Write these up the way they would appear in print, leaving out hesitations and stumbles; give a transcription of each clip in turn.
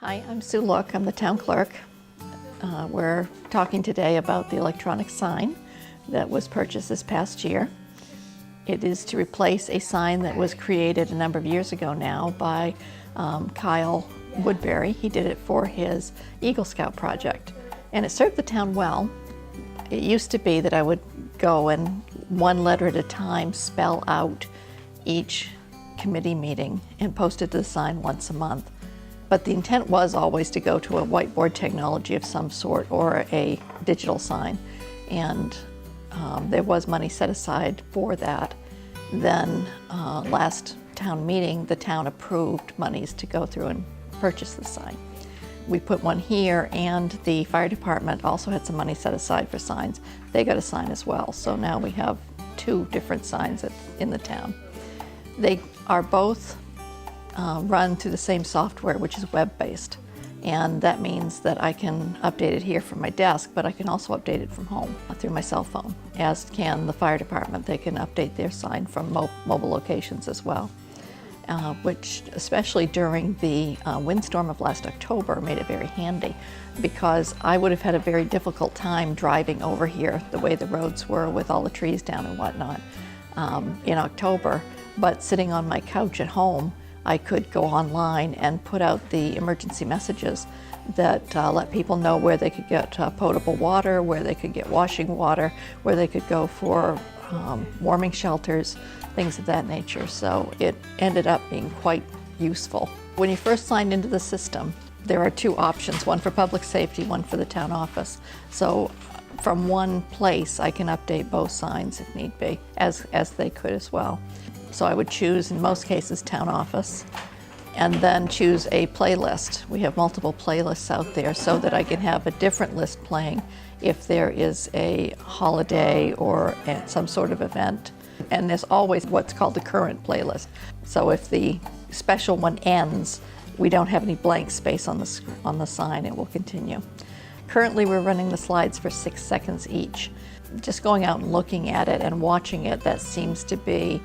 Hi, I'm Sue Look. I'm the town clerk. We're talking today about the electronic sign that was purchased this past year. It is to replace a sign that was created a number of years ago now by Kyle Woodbury. He did it for his Eagle Scout project, and it served the town well. It used to be that I would go and one letter at a time spell out each committee meeting and post it to the sign once a month. But the intent was always to go to a whiteboard technology of some sort or a digital sign. And there was money set aside for that. Then last town meeting, the town approved monies to go through and purchase the sign. We put one here, and the fire department also had some money set aside for signs. They got a sign as well. So now we have two different signs in the town. They are both run through the same software, which is web-based. And that means that I can update it here from my desk, but I can also update it from home through my cell phone, as can the fire department. They can update their sign from mobile locations as well, which especially during the windstorm of last October made it very handy, because I would have had a very difficult time driving over here the way the roads were with all the trees down and whatnot in October. But sitting on my couch at home, I could go online and put out the emergency messages that let people know where they could get potable water, where they could get washing water, where they could go for warming shelters, things of that nature. So it ended up being quite useful. When you first signed into the system, there are two options, one for public safety, one for the town office. So from one place, I can update both signs if need be, as they could as well. So I would choose, in most cases, town office, and then choose a playlist. We have multiple playlists out there so that I can have a different list playing if there is a holiday or some sort of event. And there's always what's called the current playlist. So if the special one ends, we don't have any blank space on the sign. It will continue. Currently, we're running the slides for 6 seconds each. Just going out and looking at it and watching it, that seems to be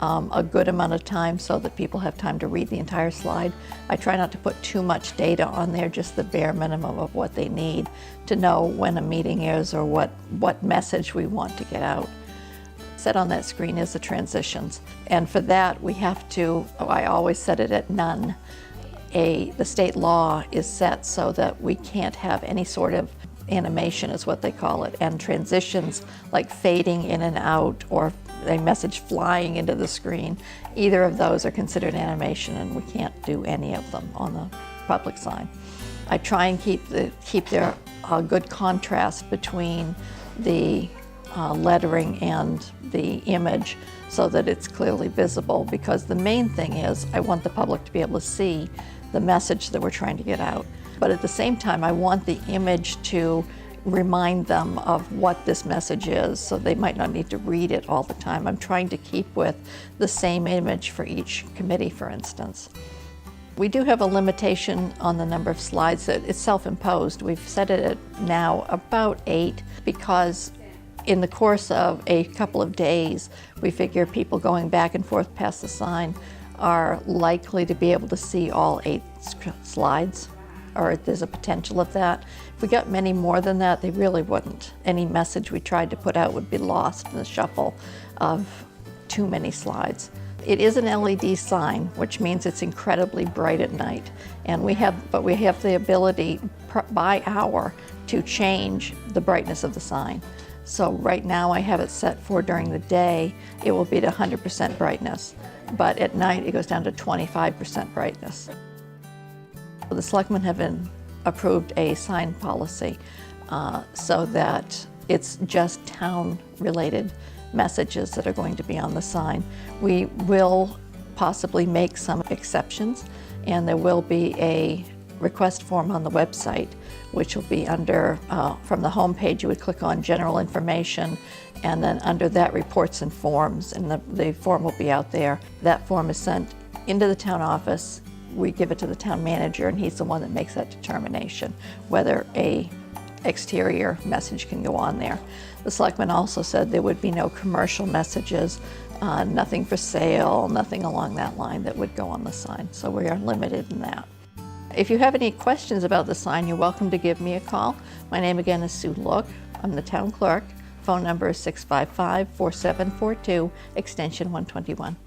a good amount of time so that people have time to read the entire slide. I try not to put too much data on there, just the bare minimum of what they need to know when a meeting is or what message we want to get out. Set on that screen is the transitions, and for that we have to, I always set it at none. The state law is set so that we can't have any sort of animation, is what they call it, and transitions like fading in and out or a message flying into the screen. Either of those are considered animation, and we can't do any of them on the public sign. I try and keep there a good contrast between the lettering and the image so that it's clearly visible, because the main thing is I want the public to be able to see the message that we're trying to get out. But at the same time, I want the image to remind them of what this message is, so they might not need to read it all the time. I'm trying to keep with the same image for each committee, for instance. We do have a limitation on the number of slides that it's self-imposed. We've set it at now about 8, because in the course of a couple of days, we figure people going back and forth past the sign are likely to be able to see all 8 slides, or there's a potential of that. If we got many more than that, they really wouldn't. Any message we tried to put out would be lost in the shuffle of too many slides. It is an LED sign, which means it's incredibly bright at night. And we have the ability by hour to change the brightness of the sign. So right now I have it set for during the day, it will be at 100% brightness. But at night it goes down to 25% brightness. The selectmen have approved a sign policy so that it's just town-related messages that are going to be on the sign. We will possibly make some exceptions, and there will be a request form on the website, which will be under, from the home page, you would click on General Information, and then under that, Reports and Forms, and the form will be out there. That form is sent into the town office. We give it to the town manager, and he's the one that makes that determination, whether a exterior message can go on there. The selectmen also said there would be no commercial messages, nothing for sale, nothing along that line that would go on the sign. So we are limited in that. If you have any questions about the sign, you're welcome to give me a call. My name again is Sue Look. I'm the town clerk. Phone number is 655-4742, extension 121.